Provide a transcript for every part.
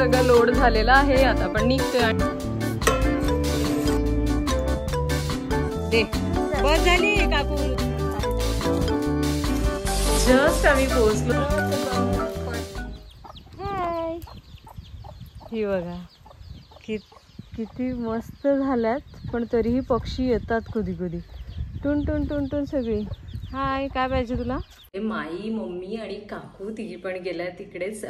सगळं लोड झालेलं आहे. आता आपण निघतोय. बस झाली काकू. जस्ट आम्ही पोहोचलो. ही बघा किती मस्त झाल्यात, पण तरीही पक्षी येतात कधी कधी. टुन टुन टुन टुन सगळी. हाय, काय पाहिजे तुला? माई, मम्मी आणि काकू तिघी पण गेल्यात तिकडेच.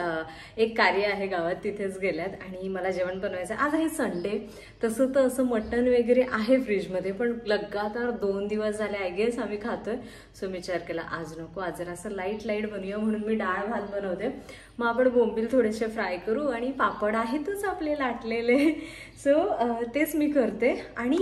एक कार्य आहे गावात, तिथेच गेल्यात. आणि मला जेवण बनवायचं. आज आहे संडे. तसं तर असं मटण वगैरे आहे फ्रीजमध्ये, पण लगातार 2 दिवस झाले आय गेस आम्ही खातोय. सो मी विचार केला आज नको, आज जरा असं लाईट बनवूया, म्हणून मी डाळ भात बनवते. मग आपण बोंबील थोडेसे फ्राय करू आणि पापड आहेतच आपले लाटलेले. सो तेच मी करते. आणि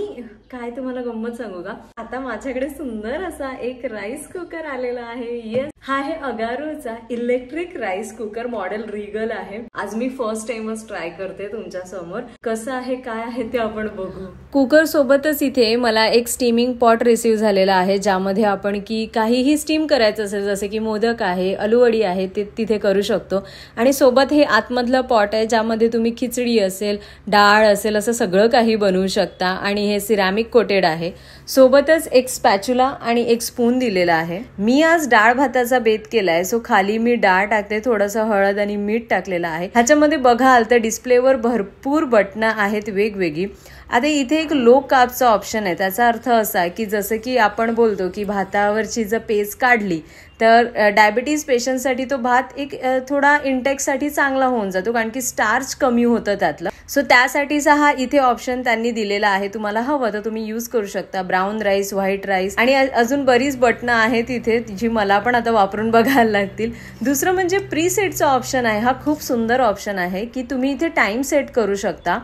काय तुम्हाला गंमत सांगू का, आता माझ्याकडे सुंदर असा एक राईस कुकर आलेला आहे. येस, हा आहे अगारोचा electric rice cooker. Model Regal आहे. आज मी फर्स्ट टाइमच ट्राय करते तुमच्या समोर. कसं आहे काय आहे ते आपण बघू. कुकर सोबतच इथे मला एक स्टीमिंग पॉट रिसीव्ह झालेला आहे, ज्यामध्ये आपण की काहीही स्टीम करायचं असेल, जसे की मोदक आहे, आलूवडी आहे, ते तिथे करू शकतो. आणि सोबत हे आतमधलं पॉट आहे, ज्यामध्ये तुम्ही खिचडी असेल, डाळ असेल, असं सगळं काही बनवू शकता. आणि हे सिरॅमिक कोटेड आहे. सोबतच एक स्पॅच्युला आणि एक स्पून दिलेला आहे. मी आज डाळ भाताचा बेत केलाय. सो खाली मी डाळ टाकते, थोडंसं हळद आणि मीठ टाकलेलं आहे. ह्याच्यामध्ये बघाल तर डिस्प्लेवर भरपूर बटणं आहेत वेगवेगळी. आता इथे एक लो कार्बचा ऑप्शन आहे. त्याचा अर्थ असा की जसं की आपण बोलतो की भातावरची जर पेज काढली तर डायबिटीज पेशंटसाठी तो भात एक थोडा इंटेक्ससाठी चांगला होऊन जातो, कारण की स्टार्च कमी होतं त्यातलं. सो त्यासाठीचा हा इथे ऑप्शन त्यांनी दिलेला आहे. तुम्हाला हवं तर तुम्ही यूज करू शकता. ब्राऊन राईस, व्हाईट राईस आणि अजून बरीच बटणं आहेत इथे, जी मला पण आता वापरून बघायला लागतील. दुसरं म्हणजे प्रीसेटचा ऑप्शन आहे. हा खूप सुंदर ऑप्शन आहे की तुम्ही इथे टाइम सेट करू शकता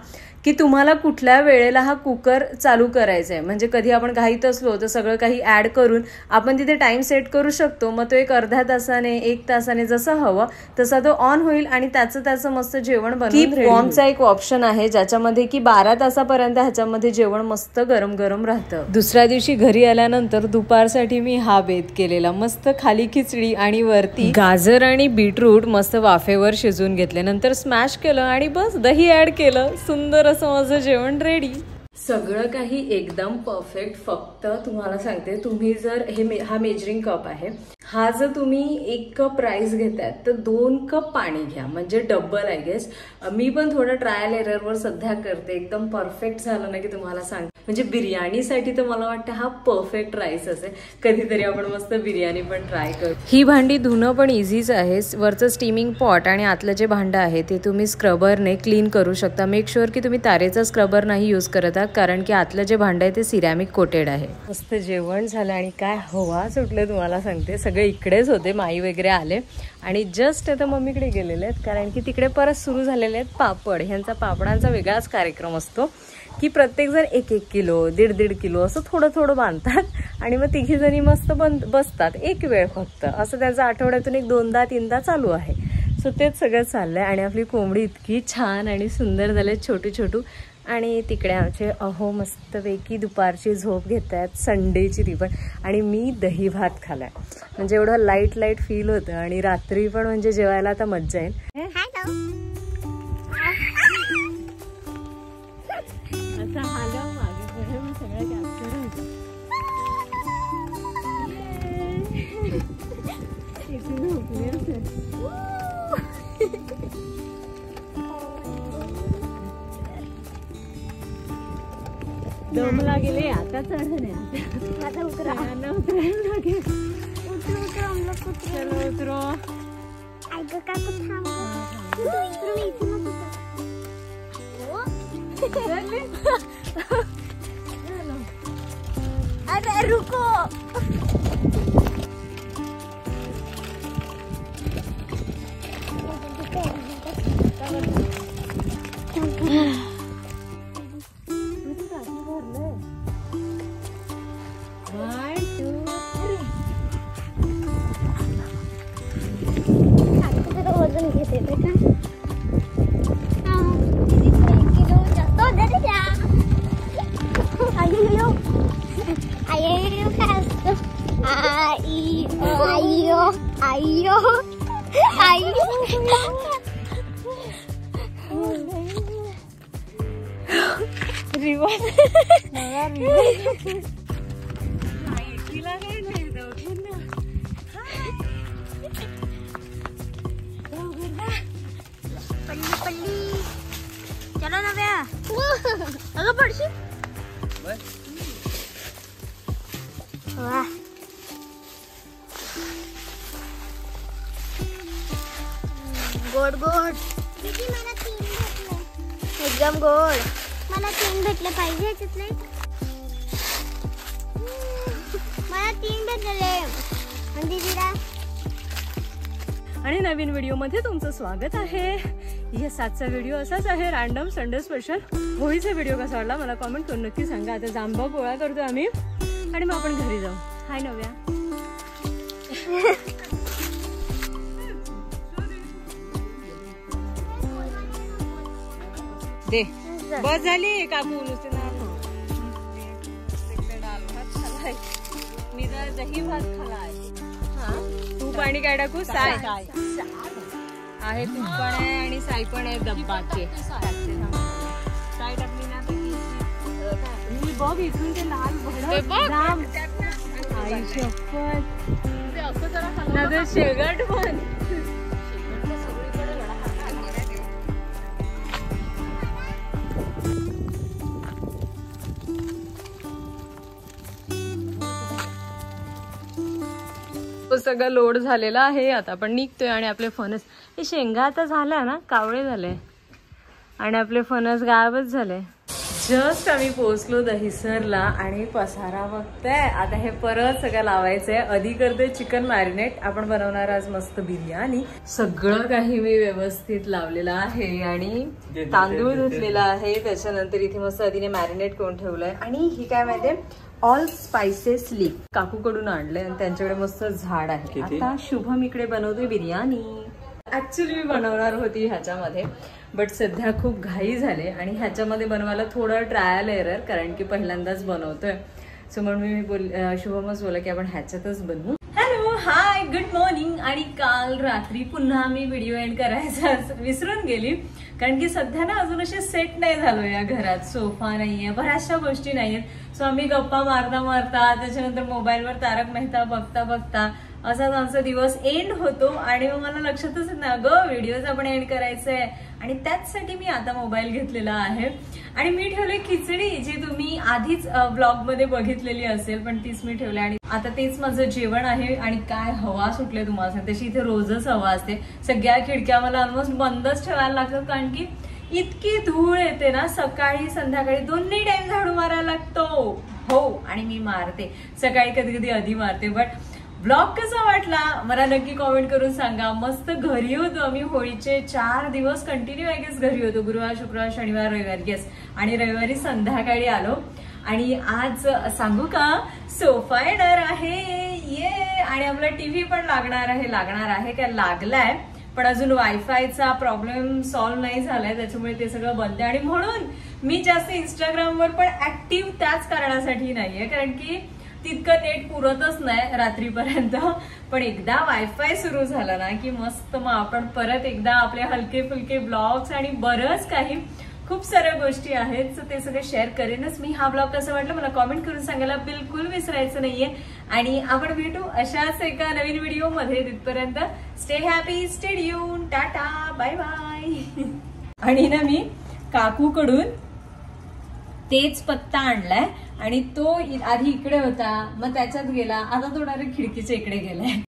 की तुम्हाला कुठल्या वेळेला हा कुकर चालू करायचा आहे. म्हणजे कधी आपण घाईत असलो तर सगळं काही ऍड करून आपण तिथे टाइम सेट करू शकतो. मग तो एक अर्ध्या तासाने, 1 तासाने जसं हवं तसा तो ऑन होईल आणि त्याचं मस्त जेवण बनवून. वॉर्मचा एक ऑप्शन आहे, ज्याच्यामध्ये की 12 तासापर्यंत ह्याच्यामध्ये जेवण मस्त गरम गरम राहतं. दुसऱ्या दिवशी घरी आल्यानंतर दुपारसाठी मी हा बेत केलेला. मस्त खाली खिचडी आणि वरती गाजर आणि बीटरूट मस्त वाफेवर शिजवून घेतले. नंतर स्मॅश केलं आणि बस दही ऍड केलं. सुंदर असं माझं जेवण रेडी. सगळं काही एकदम परफेक्ट. फक्त तुम्हाला सांगते, तुम्ही जर हा मेजरिंग कप आहे, हा जर तुम्ही 1 कप राईस घेताय तर 2 कप पाणी घ्या, म्हणजे डबल आय गेस. मी पण थोडं ट्रायल एररवर सध्या करते. एकदम परफेक्ट झालं ना की तुम्हाला सांगते, म्हणजे बिर्याणीसाठी तर मला वाटतं हा परफेक्ट राईस असेल. कधीतरी आपण मस्त बिर्याणी पण ट्राय करू. ही भांडी धुणं पण इझीच आहे. वरचं स्टीमिंग पॉट आणि आतलं जे भांडं आहे ते तुम्ही स्क्रबरने क्लीन करू शकता. मेक शुअर की तुम्ही तारेचा स्क्रबर नाही यूज करत आहात, कारण की आतलं जे भांडं आहे ते सिरॅमिक कोटेड आहे. मस्त जेवण झालं आणि काय हवा सुटले तुम्हाला सांगते. सगळे इकडेच होते, माई वगैरे आले आणि जस्ट आता मम्मीकडे गेलेले आहेत, कारण की तिकडे परत सुरू झालेले आहेत पापड. ह्यांचा पापडांचा वेगळाच कार्यक्रम असतो की प्रत्येकजण 1-1 किलो, 1.5-1.5 किलो असं थोडं थोडं बांधतात आणि मग तिघी जणी मस्त बसतात एक वेळ फक्त. असं त्याचं आठवड्यातून 1-2-3 चालू आहे. सो तेच सगळं चाललंय. आणि आपली कोंबडी इतकी छान आणि सुंदर झाले, छोटू. आणि तिकडे आमचे अहो मस्तपैकी दुपारची झोप घेत आहेत, संडेची ती पण. आणि मी दही भात खालाय, म्हणजे एवढं लाईट फील होतं. आणि रात्री पण म्हणजे जेवायला आता मज्जा येईल. असं हालं मागे मी सगळं कॅप्चर होतं. दम लागेल आता. चढणे आता उतरायला लागेल. चलो उतरो. अरे रुको. वजन घेते का? चलो नव्या अगं पडशील गोड गोड मला 3 भेटले एकदम गोड मला 3 भेटले पाहिजे याच्यातले मला 3 भेटले म्हणजे दिला. आणि नवीन व्हिडिओमध्ये तुमचं स्वागत आहे. येस आजचा व्हिडिओ असाच आहे रॅन्डम संडे स्पेशल. होळीचा व्हिडिओ कसा वाटला मला कमेंट करून नक्की सांगा. आता जांभा गोळा करतो आम्ही आणि मग आपण घरी जाऊ. हाय नव्या दे बस झाली काकू नुसते डाल भात खालाय मी जर दही भात खालाय. तूप आणि काय टाकू साय आहे तूप पण आहे आणि साय पण आहे डब्बाचे साय टाकली ना मी बघ इथून ते लाल भडक आई शपथ नजर शेगट पण सगळं लोड झालेला आहे. आता आपण निघतोय आणि आपले फणस हे शेंगा आता झाल्या ना कावळे झाले आणि आपले फणस गायबच झाले. जस्ट आम्ही पोहोचलो दहिसरला आणि पसारा बघताय. आता हे परत सगळं लावायचंय. आधी करतोय चिकन मॅरिनेट. आपण बनवणार आज मस्त बिर्याणी. सगळं काही मी व्यवस्थित लावलेलं आहे आणि तांदूळ धुतलेला आहे. त्याच्यानंतर इथे मस्त आधीने मॅरिनेट करून ठेवलंय. आणि ही काय माहितीये ऑल स्पाइसेस लीफ काकूकडून आणले आणि त्यांच्याकडे मस्त झाड आहे. आता शुभम इकडे बनवतोय बिर्याणी. ऍक्च्युअली मी बनवणार होती ह्याच्यामध्ये बट सध्या खूप घाई झाले आणि ह्याच्यामध्ये बनवायला थोडं ट्रायल एरर कारण की पहिल्यांदाच बनवतोय. सो म्हणून मी शुभमच बोला की आपण ह्याच्यातच बनवू. Hello hi good morning. आणि काल रात्री पुन्हा मी व्हिडिओ एंड करायचा विसरून गेली कारण की सध्या ना अजून असे सेट नाही झालो या घरात. सोफा नाहीये बऱ्याचशा गोष्टी नाहीयेत. सो आम्ही गप्पा मारता मारता त्याच्यानंतर मोबाईलवर तारक मेहता बघता बघता असाच आमचा दिवस एंड होतो आणि मग मला लक्षातच ना गं व्हिडिओज आपण एंड करायचंय आणि त्याचसाठी मी आता मोबाईल घेतलेला आहे. आणि मी ठेवले खिचडी जी तुम्ही आधीच ब्लॉग मध्ये बघितलेली असेल पण तीच मी ठेवली आणि आता तेच माझं जेवण आहे. आणि काय हवा सुटले तुम्हाला सांगते तशी इथे रोजच हवा असते. सगळ्या खिडक्या मला ऑलमोस्ट बंदच ठेवायला लागतात कारण की इतकी धूळ येते ना. सकाळी संध्याकाळी दोन्ही टाइम झाडू मारायला लागतो. हो आणि मी मारते सकाळी कधी कधी आधी मारते. बट ब्लॉग कसा वाटला मला नक्की कॉमेंट करून सांगा. मस्त घरी होतो आम्ही होळीचे 4 दिवस कंटिन्यू आय गेस घरी होतो. गुरुवार शुक्रवार शनिवार रविवार येस आणि रविवारी संध्याकाळी आलो. आणि आज सांगू का सोफा येणार आहे ये आणि आपला टीव्ही पण लागणार आहे काय लागलाय पण अजून वायफायचा प्रॉब्लेम सॉल्व्ह नाही झालाय त्याच्यामुळे ते सगळं बंद आहे. आणि म्हणून मी जास्त इंस्टाग्रामवर पण ऍक्टिव्ह त्याच कारणासाठी नाहीये कारण की तितकं नेट पुरतच नाही रात्रीपर्यंत. पण एकदा वायफाय सुरू झाला ना की मस्त मग आपण परत एकदा आपले हलके फुलके ब्लॉग्स आणि बरंच काही खूप साऱ्या गोष्टी आहेत. सो ते सगळे शेअर करेनच मी. हा ब्लॉग कसा वाटला मला कॉमेंट करून सांगायला बिलकुल विसरायचं नाहीये. आणि आपण भेटू अशाच एका नवीन व्हिडिओ मध्ये. तिथपर्यंत stay happy stay tune tata bye bye. आणि ना मी काकूकडून तेच पत्ता आणलाय आणि तो आधी इकडे होता मग त्याच्यात गेला आता तो डायरेक्ट खिडकीच्या इकडे गेलाय.